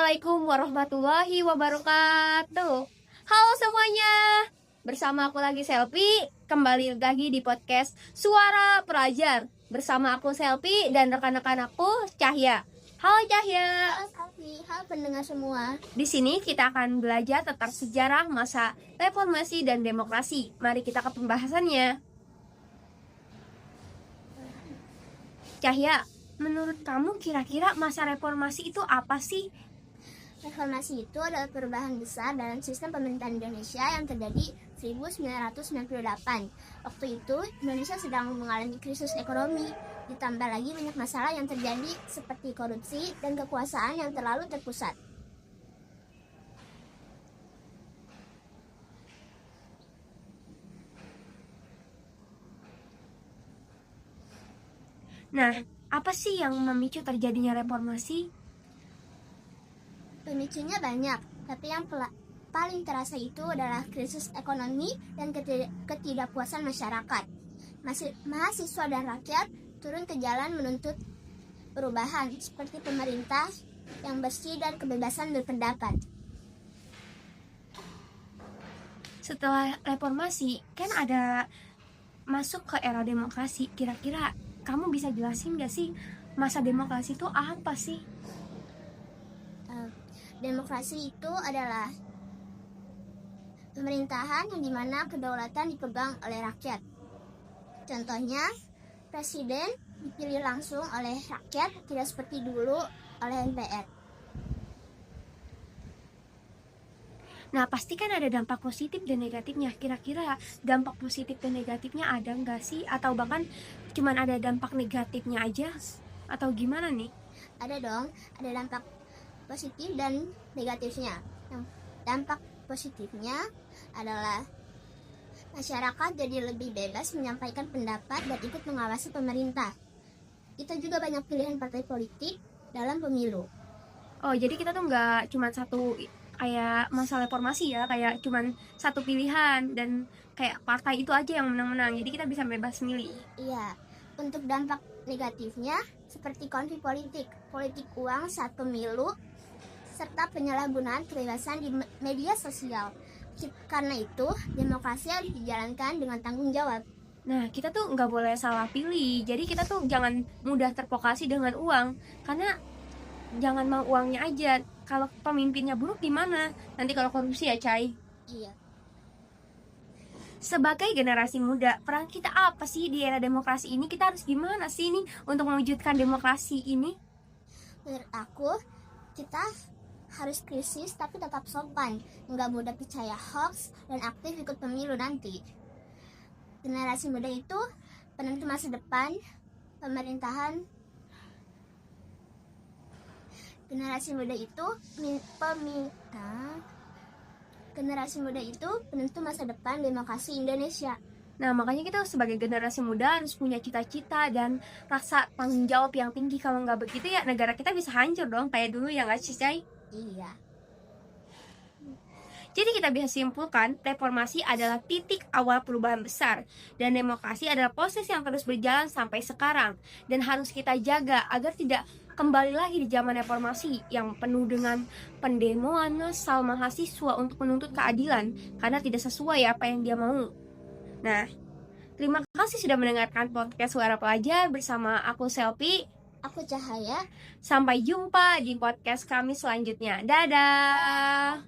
Assalamualaikum warahmatullahi wabarakatuh. Halo semuanya, bersama aku lagi Selfie. Kembali lagi di podcast Suara Pelajar. Bersama aku Selfie dan rekan-rekan aku Cahya. Halo Cahya. Halo Selfie, halo pendengar semua. Di sini kita akan belajar tentang sejarah masa reformasi dan demokrasi. Mari kita ke pembahasannya. Cahya, menurut kamu kira-kira masa reformasi itu apa sih? Reformasi itu adalah perubahan besar dalam sistem pemerintahan Indonesia yang terjadi 1998. Waktu itu Indonesia sedang mengalami krisis ekonomi, ditambah lagi banyak masalah yang terjadi seperti korupsi dan kekuasaan yang terlalu terpusat. Nah, apa sih yang memicu terjadinya reformasi? Pemicunya banyak, tapi yang paling terasa itu adalah krisis ekonomi dan ketidakpuasan masyarakat. Mahasiswa dan rakyat turun ke jalan menuntut perubahan seperti pemerintah yang bersih dan kebebasan berpendapat. Setelah reformasi, kan ada masuk ke era demokrasi. Kira-kira kamu bisa jelasin gak sih masa demokrasi itu apa sih? Demokrasi itu adalah pemerintahan yang dimana kedaulatan dipegang oleh rakyat. Contohnya, presiden dipilih langsung oleh rakyat, tidak seperti dulu oleh MPR. Nah, pasti kan ada dampak positif dan negatifnya. Kira-kira dampak positif dan negatifnya ada nggak sih? Atau bahkan cuman ada dampak negatifnya aja? Atau gimana nih? Ada dong, ada dampak positif dan negatifnya. Yang dampak positifnya adalah masyarakat jadi lebih bebas menyampaikan pendapat dan ikut mengawasi pemerintah. Kita juga banyak pilihan partai politik dalam pemilu. Oh, jadi kita tuh nggak cuma satu kayak masa reformasi ya, kayak cuman satu pilihan dan kayak partai itu aja yang menang-menang. Jadi kita bisa bebas milih. Iya, untuk dampak negatifnya seperti konflik politik uang saat pemilu, serta penyalahgunaan kebebasan di media sosial. Karena itu, demokrasi harus dijalankan dengan tanggung jawab. Nah, kita tuh nggak boleh salah pilih. Jadi kita tuh jangan mudah terprovokasi dengan uang. Karena jangan mau uangnya aja. Kalau pemimpinnya buruk gimana? Nanti kalau korupsi ya, Cai. Iya. Sebagai generasi muda, peran kita apa sih di era demokrasi ini? Kita harus gimana sih ini untuk mewujudkan demokrasi ini? Menurut aku, kita harus krisis tapi tetap sopan, nggak mudah percaya hoax dan aktif ikut pemilu nanti. Generasi muda itu penentu masa depan pemerintahan. Generasi muda itu penentu masa depan demokrasi Indonesia. Nah, makanya kita sebagai generasi muda harus punya cita-cita dan rasa tanggung jawab yang tinggi. Kalau nggak begitu ya negara kita bisa hancur dong kayak dulu ya nggak sih, Cai? Iya. Jadi kita bisa simpulkan reformasi adalah titik awal perubahan besar dan demokrasi adalah proses yang terus berjalan sampai sekarang dan harus kita jaga agar tidak kembali lagi di zaman reformasi yang penuh dengan pendemoan massal mahasiswa untuk menuntut keadilan karena tidak sesuai apa yang dia mau. Nah, terima kasih sudah mendengarkan podcast Suara Pelajar bersama aku Selfie. Aku Cahaya. Sampai jumpa di podcast kami selanjutnya. Dadah.